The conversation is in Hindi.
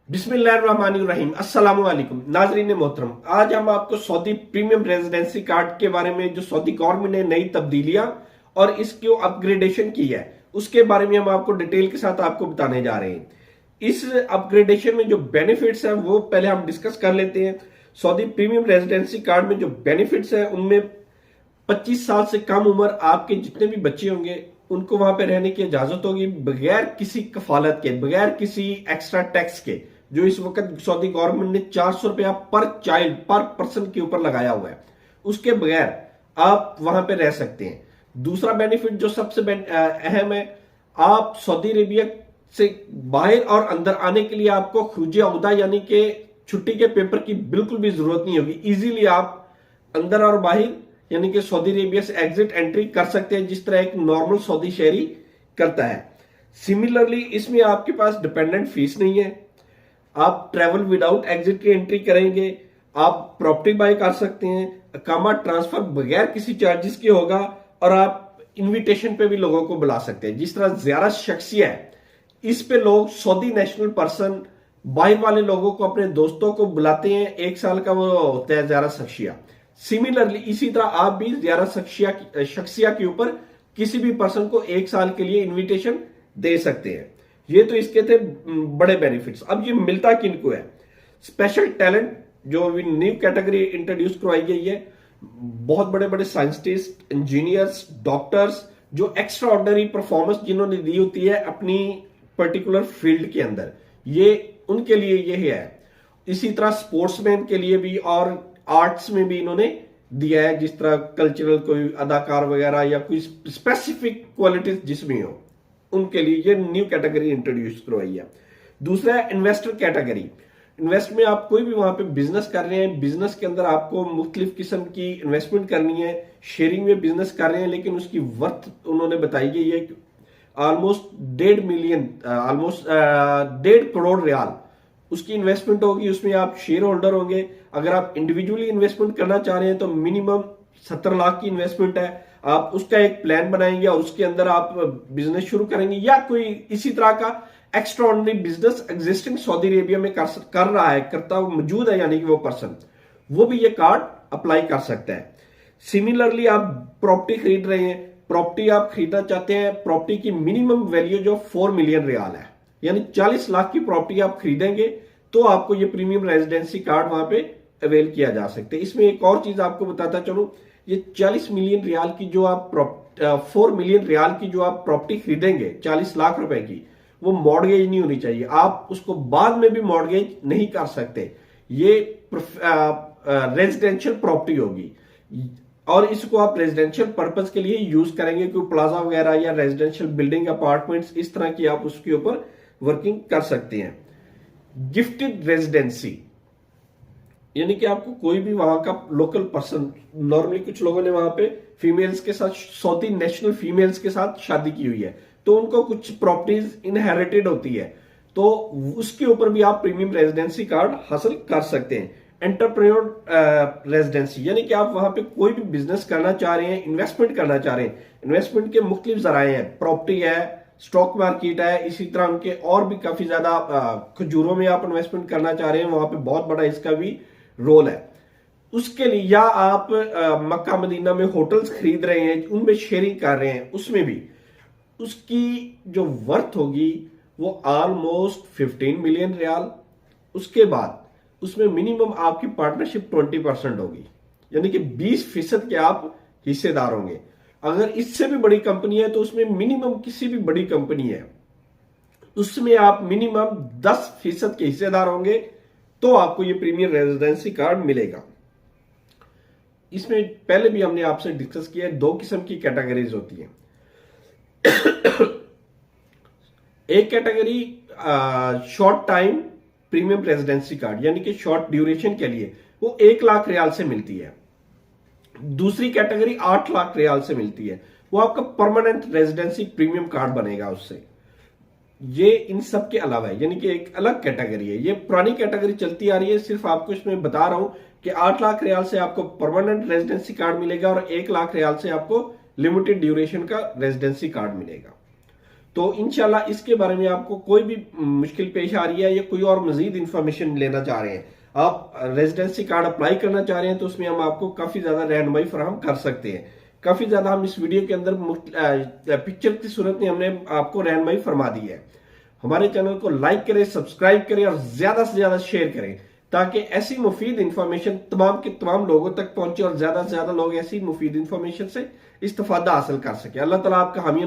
बिस्मिल्लाहिर्रहमानिर्रहीम। अस्सलाम वालेकुम नाजरीन मोहतरम। आज हम आपको सऊदी प्रीमियम रेजिडेंसी कार्ड के बारे में, जो सऊदी गवर्नमेंट ने नई तब्दीलियां और इसको अपग्रेडेशन की है, उसके बारे में हम आपको डिटेल के साथ आपको बताने जा रहे हैं। इस अपग्रेडेशन में जो बेनिफिट्स हैं वो पहले हम डिस्कस कर लेते हैं। सऊदी प्रीमियम रेजिडेंसी कार्ड में जो बेनिफिट्स हैं उनमें 25 साल से कम उम्र आपके जितने भी बच्चे होंगे उनको वहां पे रहने की इजाजत होगी, बगैर किसी कफालत के, बगैर किसी एक्स्ट्रा टैक्स के, जो इस वक्त सऊदी गवर्नमेंट ने 400 रुपया पर चाइल्ड पर पर्सन के ऊपर लगाया हुआ है, उसके बगैर आप वहां पे रह सकते हैं। दूसरा बेनिफिट जो सबसे अहम है, आप सऊदी अरेबिया से बाहर और अंदर आने के लिए आपको खुरूज औदा यानी कि छुट्टी के पेपर की बिल्कुल भी जरूरत नहीं होगी। इजीली आप अंदर और बाहर यानी कि सऊदी अरेबिया से एग्जिट एंट्री कर सकते हैं, जिस तरह एक नॉर्मल सऊदी शहरी करता है। सिमिलरली इसमें आपके पास डिपेंडेंट फीस नहीं है, आप ट्रैवल विदाउट एग्जिट की एंट्री करेंगे, आप प्रॉपर्टी बाय कर सकते हैं, अकामा ट्रांसफर बगैर किसी चार्जेस के होगा, और आप इनविटेशन पे भी लोगों को बुला सकते हैं। जिस तरह ज़ियारत शख्सिया है, इस पे लोग सऊदी नेशनल पर्सन बाहर वाले लोगों को, अपने दोस्तों को बुलाते हैं, 1 साल का वो होता है ज़ियारत शख्सिया। सिमिलरली इसी तरह आप भी ज़ियारत शख्सिया के ऊपर किसी भी पर्सन को 1 साल के लिए इनविटेशन दे सकते हैं। ये तो इसके थे बड़े बेनिफिट्स। अब ये मिलता किनको है? स्पेशल टैलेंट जो अभी न्यू कैटेगरी इंट्रोड्यूस करवाई गई है, बहुत बड़े बड़े साइंटिस्ट, इंजीनियर्स, डॉक्टर्स, जो एक्स्ट्रा ऑर्डिनरी परफॉर्मेंस जिन्होंने दी होती है अपनी पर्टिकुलर फील्ड के अंदर, ये उनके लिए ये है। इसी तरह स्पोर्ट्समैन के लिए भी और आर्ट्स में भी इन्होंने दिया है, जिस तरह कल्चरल कोई अदाकार वगैरह या कोई स्पेसिफिक क्वालिटीज जिसमें हो, उनके लिए ये न्यू कैटेगरी इंट्रोड्यूस करवाई है। दूसरा है इन्वेस्टर कैटेगरी। इन्वेस्ट में आप कोई भी वहां पे बिजनेस कर रहे हैं, बिजनेस के अंदर आपको मुख्तलिफ किस्म की इन्वेस्टमेंट करनी है, शेयरिंग में बिजनेस कर रहे हैं, लेकिन उसकी वर्थ उन्होंने बताई गई है ऑलमोस्ट 1.5 करोड़ रियाल उसकी इन्वेस्टमेंट होगी। उसमें आप शेयर होल्डर होंगे। अगर आप इंडिविजुअली इन्वेस्टमेंट करना चाह रहे हैं तो मिनिमम 70 लाख की इन्वेस्टमेंट है। आप उसका एक प्लान बनाएंगे और उसके अंदर आप बिजनेस शुरू करेंगे, या कोई इसी तरह का extra ordinary business existing Saudi Arabia में कर रहा है, करता मौजूद है, यानी कि वो पर्सन, वो भी ये कार्ड अप्लाई कर सकता है। सिमिलरली आप प्रॉपर्टी खरीद रहे हैं, प्रॉपर्टी आप खरीदना चाहते हैं, प्रॉपर्टी की मिनिमम वैल्यू जो 4 मिलियन रियाल है, यानी 40 लाख की प्रॉपर्टी आप खरीदेंगे तो आपको ये प्रीमियम रेजिडेंसी कार्ड वहां पे अवेल किया जा सकता है। इसमें एक और चीज आपको बताता चलूं, ये 40 मिलियन रियाल की जो आप 4 मिलियन रियाल की जो आप प्रॉपर्टी खरीदेंगे 40 लाख रुपए की, वो मॉर्गेज नहीं होनी चाहिए। आप उसको बाद में भी मॉर्गेज नहीं कर सकते। ये रेजिडेंशियल प्रॉपर्टी होगी और इसको आप रेजिडेंशियल पर्पस के लिए यूज करेंगे। कोई प्लाजा वगैरह या रेजिडेंशियल बिल्डिंग, अपार्टमेंट्स, इस तरह की आप उसके ऊपर वर्किंग कर सकते हैं। गिफ्टेड रेजिडेंसी यानी कि आपको कोई भी वहां का लोकल पर्सन, नॉर्मली कुछ लोगों ने वहां पे फीमेल्स के साथ, सऊदी नेशनल फीमेल्स के साथ शादी की हुई है, तो उनको कुछ प्रॉपर्टीज इनहेरिटेड होती है, तो उसके ऊपर भी आप प्रीमियम रेजिडेंसी कार्ड हासिल कर सकते हैं। एंटरप्रेन्योर रेजिडेंसी यानी कि आप वहां पे कोई भी बिजनेस करना चाह रहे हैं, इन्वेस्टमेंट करना चाह रहे हैं। इन्वेस्टमेंट के मुख्तलिफ जराए हैं, प्रॉपर्टी है, स्टॉक मार्केट है, इसी तरह उनके और भी काफी ज्यादा, खजूरों में आप इन्वेस्टमेंट करना चाह रहे हैं, वहां पे बहुत बड़ा इसका भी रोल है। उसके लिए, या आप मक्का मदीना में होटल्स खरीद रहे हैं, उनमें शेयरिंग कर रहे हैं, उसमें भी उसकी जो वर्थ होगी वो ऑलमोस्ट 15 मिलियन रियाल। उसके बाद उसमें मिनिमम आपकी पार्टनरशिप 20% होगी, यानी कि 20% के आप हिस्सेदार होंगे। अगर इससे भी बड़ी कंपनी है तो उसमें मिनिमम, किसी भी बड़ी कंपनी है उसमें आप मिनिमम 10% के हिस्सेदार होंगे तो आपको ये प्रीमियम रेजिडेंसी कार्ड मिलेगा। इसमें पहले भी हमने आपसे डिस्कस किया है, 2 किस्म की कैटेगरीज होती हैं। एक category short time premium residency card, यानी कि शॉर्ट ड्यूरेशन के लिए, वो 1 लाख रियाल से मिलती है। दूसरी कैटेगरी 8 लाख रियाल से मिलती है, वो आपका परमानेंट रेजिडेंसी प्रीमियम कार्ड बनेगा उससे। ये इन सब के अलावा है, यानी कि एक अलग कैटेगरी है। ये पुरानी कैटेगरी चलती आ रही है, सिर्फ आपको इसमें बता रहा हूं कि 8 लाख रियाल से आपको परमानेंट रेजिडेंसी कार्ड मिलेगा और 1 लाख रियाल से आपको लिमिटेड ड्यूरेशन का रेजिडेंसी कार्ड मिलेगा। तो इंशाल्लाह इसके बारे में आपको कोई भी मुश्किल पेश आ रही है या कोई और मजीद इंफॉर्मेशन लेना चाह रहे हैं, आप रेजिडेंसी कार्ड अप्लाई करना चाह रहे हैं, तो उसमें हम आपको काफी ज्यादा रहनुमाई फराहम कर सकते हैं। काफी ज्यादा हम इस वीडियो के अंदर पिक्चर की सूरत में हमने आपको रहनुमाई फरमा दी है। हमारे चैनल को लाइक करें, सब्सक्राइब करें और ज्यादा से ज्यादा शेयर करें, ताकि ऐसी मुफीद इंफॉर्मेशन तमाम के तमाम लोगों तक पहुंचे और ज्यादा से ज्यादा लोग ऐसी मुफीद इंफॉर्मेशन से इस्तेफादा हासिल कर सके। अल्लाह ताला आपका हामी